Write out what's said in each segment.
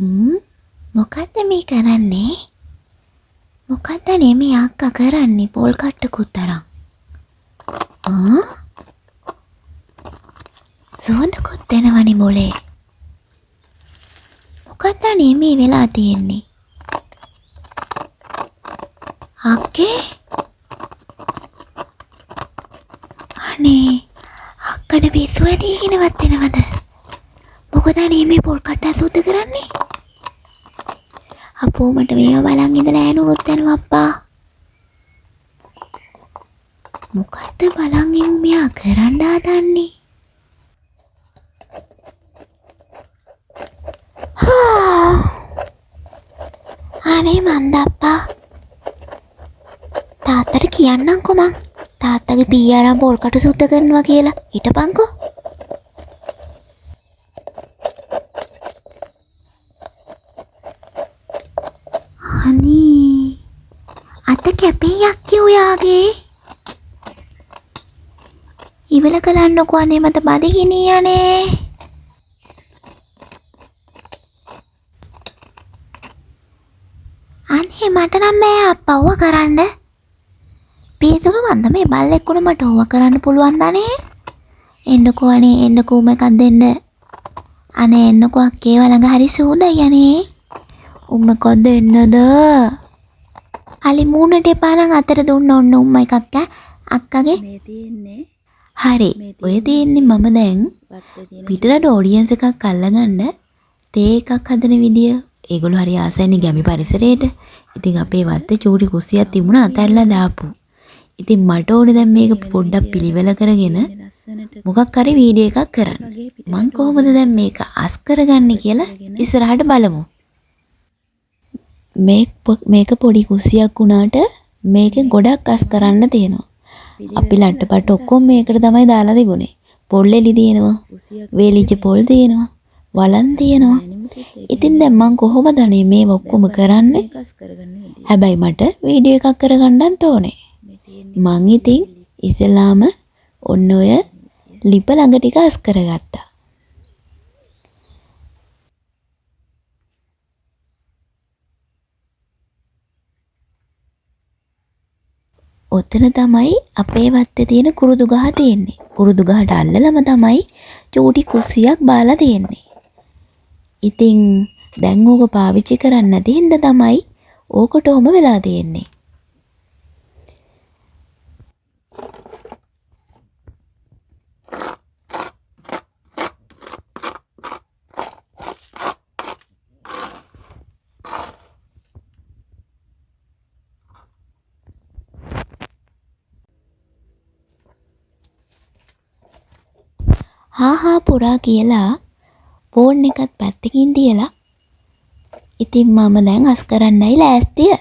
මොකද්ද මේ කරන්නේ? මොකද්ද මේ අක්කා කරන්නේ පොල් කට්ටකුත් තරම්? සුවඳකුත් දෙනවනේ මොලේ. මොකද්ද මේ වෙලා තියෙන්නේ? අක්කේ? අනේ අක්කට පිස්සු ඇදීගෙනවත් එනවද? මොකද මේ පොල් කට්ට සුද්ධ කරන්නේ? අපෝ මට මේව බලන් ඉඳලා ඇනුනොත් යනවා අප්පා. මොකද්ද බලන් ඉමු මෙයා කරන්න හදන්නේ? අනේ මන්දප්පා. තාත්තට කියන්නම්කෝ මං. තාත්තගේ පී අරන් පොල් කටු සුද්ධ කරනවා කියලා. හිටපන්කෝ. අනේ අත කැපේ යක්කේ ඔයාගේ. ඉවල කරන්නකෝ අනේ මට බඩගිනියනේ. අනේ මට නම් මේ අප්පා ඔවා කරන්න. පිටුරු මන්ද මේ බල්ලෙක්කුණ මට ඔවා කරන්න පුළුවන් දනේ. එන්නකෝ අනේ එන්නකෝ එකක් දෙන්න. අනේ එන්නකෝ අක්කේ වළඟ හරි සූදයි අනේ. උම්මකෝ දෙන්නද? අලි මූණට එපා නම් අතට දුන්න ඔන්න උම්ම එකක් අක්කගේ. මේ තියෙන්නේ. හරි. ඔය තියෙන්නේ මම දැන් පිටරට ඔඩියන්ස් එකක් අල්ලගන්න තේ එකක් හදන විදිය. ඒගොල්ලෝ හරි ආසයිනේ ගැමි පරිසරයට. ඉතින් අපේ වත්තේ චූටි කුස්සියක් තිබුණා අතහැරලා දාපු. ඉතින් මට ඕනේ දැන් මේක පොඩ්ඩක් පිළිවෙල කරගෙන මොකක් හරි වීඩියෝ එකක් කරන්න. මං කොහොමද දැන් මේක අස් කරගන්නේ කියලා ඉස්සරහට බලමු. මේක පොඩි කුස්සියක් වුණාට මේකෙන් ගොඩක් අස් කරන්න තියෙනවා. අපි ලට්ටපට ඔක්කොම මේකට තමයි දාලා තිබුණේ. පොල් එලි තියෙනවා, වේලිච්ච පොල් තියෙනවා, වලන් තියෙනවා. ඉතින් දැන් මං කොහොමද මේ ඔක්කොම කරන්නේ? හැබැයි මට වීඩියෝ එකක් කරගන්නත් ඕනේ. මං ඉතින් ඉස්සෙල්ලාම ඔන්න ඔය ලිප ළඟ ටික අස් කරගත්තා. ඔතන තමයි අපේ වත්තේ තියෙන කුරුදු ගහ තියෙන්නේ. කුරුදු ගහට අල්ලලම තමයි චූටි කුස්සියක් බාලා තියෙන්නේ. ඉතින් දැන් ඕක පාවිච්චි කරන්න නැති හින්දා තමයි ඕකට ඔහම වෙලා තියෙන්නේ. හා පුරා කියලා ෆෝන් එකත් පැත්තකින් තියලා ඉතින් මම දැන් අස් කරන්නයි ලෑස්තිය.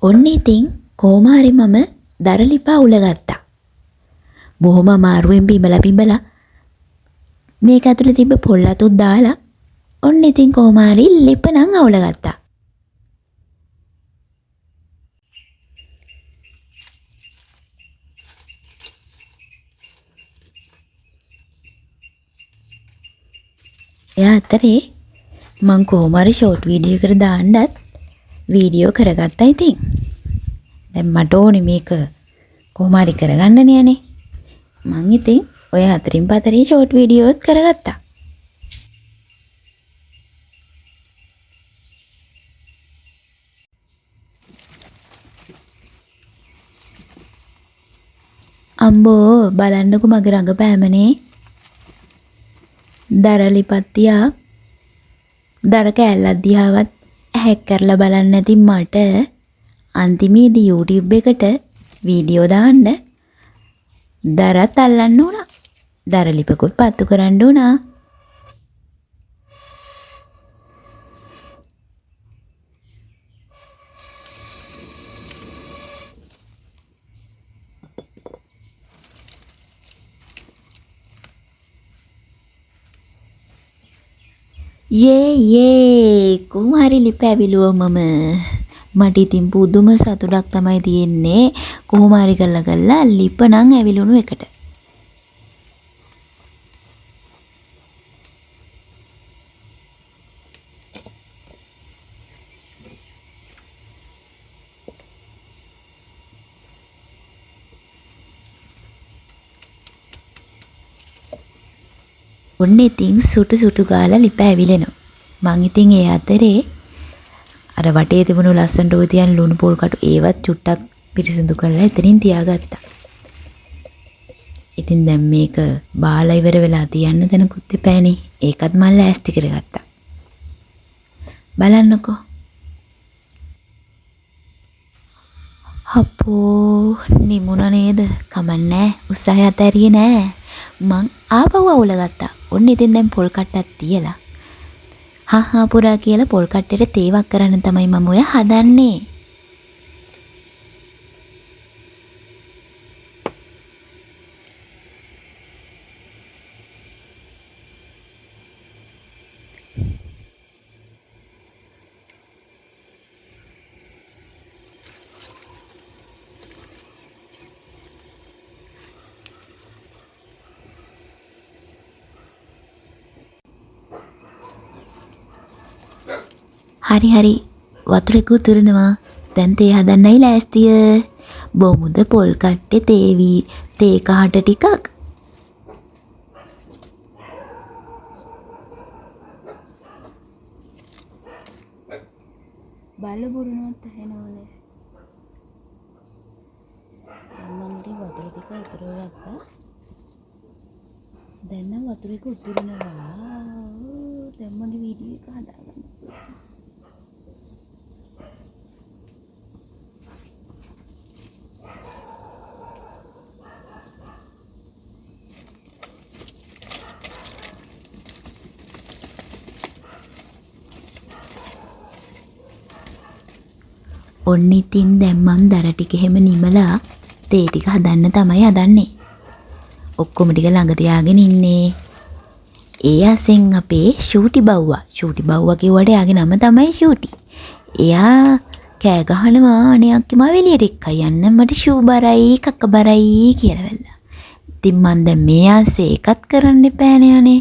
ඔන්න ඉතින් කොහොම හරි මම දරලිපා උලගත්තා. බොහොම අමාරුවෙන් බිඹලා මේක ඇතුලේ තිබ්බ පොල් අතුත් දාලා ඔන්න ඉතින් කොහොම හරි ලිප නම් අවුලගත්තා. එයා අතරේ මං කොහොම හරි ෂෝට් වීඩියෝ එකට දාන්නත් වීඩියෝ කරගත්තා ඉතින්. දැන් මට ඕනේ මේක කොහොම හරි කරගන්නනේ අනේ. මං ඉතින් ඔය අතරින් පතරින් ෂෝට් වීඩියෝත් කරගත්තා. අම්බෝ බලන්නකො මගේ රඟපෑමනේ. දරලිපත්තියා දර කෑල්ලක් දිහාවත් හැක් කරලා බලන්න නැති මට අන්තිමේදී YouTube එකට වීඩියෝ දාන්න දරත් අල්ලන්න උනා. දරලිපකුත් පත්තු කරන්න උනා. යේ කොහොම හරි ලිප ඇවිලුවා මම. මට ඉතින් පුදුම සතුටක් තමයි තියෙන්නේ. කොහොම හරි කරලා ලිප නම් ඇවිලුණු එකට. ඔන්න ඉතින් සුටු ගාලා ලිප ඇවිලෙනවා. මං ඉතින් ඒ අතරේ අර වටේ තිබුණු ලස්සන රෝ තියන් ලුණු පොල් කටු ඒවත් චුට්ටක් පිරිසිදු කරලා එතනින් තියාගත්තා. ඉතින් දැන් මේක බාලා ඉවර වෙලා තියන්න දෙනකුත් එපෑනේ. ඒකත් මම ලෑස්ති කරගත්තා. බලන්නකෝ. අපෝ නිමුණ නේද? කමන්නේ. උත්සාහය අතහැරියේ නෑ. මං ආපහු අවුල ගත්තා. ඔන්න ඉතින් දැන් පොල් කට්ටක් තියලා හා පුරා කියලා පොල් කට්ටේට තේවක් කරන්න තමයි මම ඔය හදන්නේ. හරි වතුරෙක උතුරනවා. දැන් තේ හදන්නයි ලෑස්තිය. බොමුද පොල් කට්ටේ තේවි තේ කහට ටිකක්. බල බුරුණුවත් ඇහෙනවනේ. මම ඉතින් වතුර ටික උතුරව ගත්තා. දැන් නම් වතුරෙක උතුරනවා. දැන් මගේ වීඩියෝ එක හදාගන්න. ඔන්න ඉතින් දැන් මම දර ටික එහෙම නිමලා තේ ටික හදන්න තමයි හදන්නේ. ඔක්කොම ටික ළඟ තියාගෙන ඉන්නේ. ඒ අසෙන් අපේ ෂූටි බව්වා. ෂූටි බව්වා කිව්වට එයාගේ නම තමයි ෂූටි. එයා කෑ ගහනවා අනේ අක්කේ මාව එළියට එක්කයි යන්න මට ෂූ බරයි කක්ක බරයි කියලා වෙලා. ඉතින් මං දැන් මේ ආසේ එකත් කරන්න එපානේ අනේ.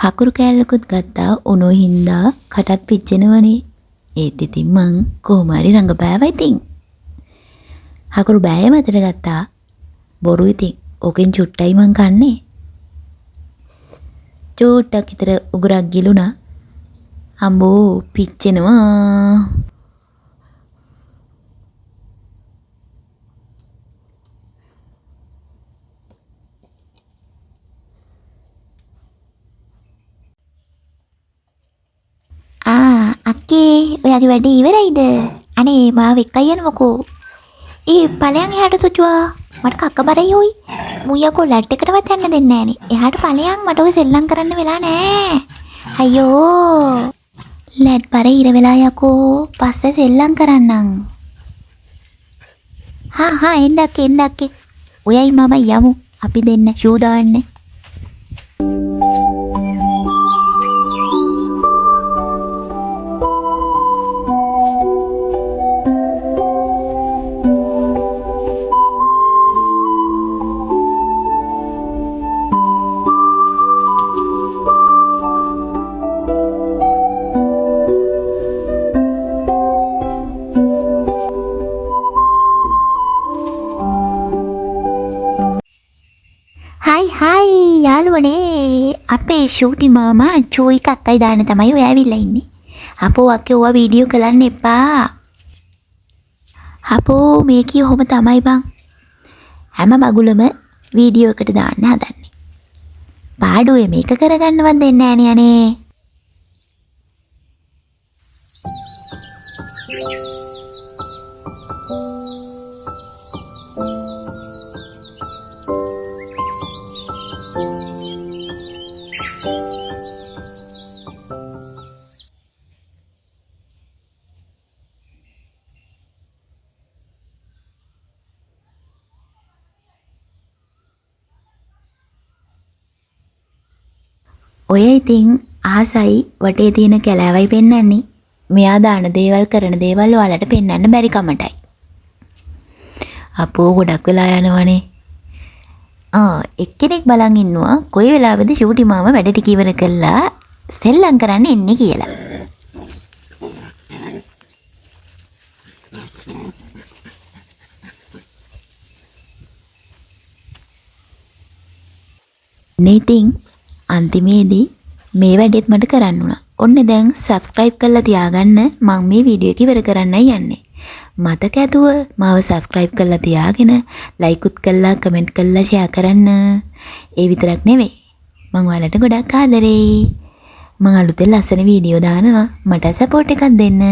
හකුරු කෑල්ලකුත් ගත්තා උණු හින්දා කටත් පිච්චෙනවනේ. ඒත් ඉතින් මං කොහොම හරි රඟපෑවා ඉතින්. හකුරු බෑය මතට ගත්තා. බොරු ඉතින්. ඕකෙන් චුට්ටයි මං කන්නේ. චූට්ටක් විතර උගුරක් ගිලුණා. අම්බෝ පිච්චෙනවා. අක්කේ ඔයාගේ වැඩේ ඉවරයිද? අනේ මාව එක්කයි යනවකෝ. ඵලයන් එහාට සුචුවා. මට කක්ක බරයි හොයි. මුයකෝ ලැට් එකටවත් යන්න දෙන්නේ නෑනේ. එහාට ඵලයන් මට ඔය සෙල්ලම් කරන්න වෙලා නෑ. අයියෝ. ලැට් බර ඉර වෙලා යකෝ. පස්සේ සෙල්ලම් කරන්නම්. හා එන්නක්කේ. ඔයයි මම යමු. අපි දෙන්න ෂූ දාන්න. හයි යාළුවනේ අපේ ෂූටි මාමා චූයි කක්කයි දාන්න තමයි ඔය ඇවිල්ලා ඉන්නේ. අපෝ අක්කේ ඔයා වීඩියෝ කරන්න එපා. අපෝ මේකී ඔහොම තමයි බං. හැම මගුලම වීඩියෝ එකට දාන්න හදන්නේ. පාඩුවේ මේක කරගන්නවත් දෙන්නේ නෑනේ අනේ. ඔය ඉතින් ආසයි වටේ තියෙන කැලෑවයි පෙන්වන්නේ. මෙයා දාන දේවල් කරන දේවල් ඔයාලට පෙන්වන්න බැරි කමටයි. අපෝ ගොඩක් වෙලා යනවනේ. එක්කෙනෙක් බලන් ඉන්නවා කොයි වෙලාවෙද ෂූටි මාම වැඩ ටික ඉවර කළා සෙල්ලම් කරන්න එන්නේ කියලා. ඉතින් අන්තිමේදී මේ වැඩේත් මට කරන්න උනා. ඔන්න දැන් subscribe කරලා තියාගන්න මම මේ වීඩියෝ එක ඉවර කරන්නයි යන්නේ. මතක ඇතුව මාව subscribe කරලා තියාගෙන like උත් කරලා comment කරලා share කරන්න. ඒ විතරක් නෙවෙයි. මම ඔයාලට ගොඩක් ආදරෙයි. මම අලුතෙන් ලස්සන වීඩියෝ දානවා. මට support එකක් දෙන්න.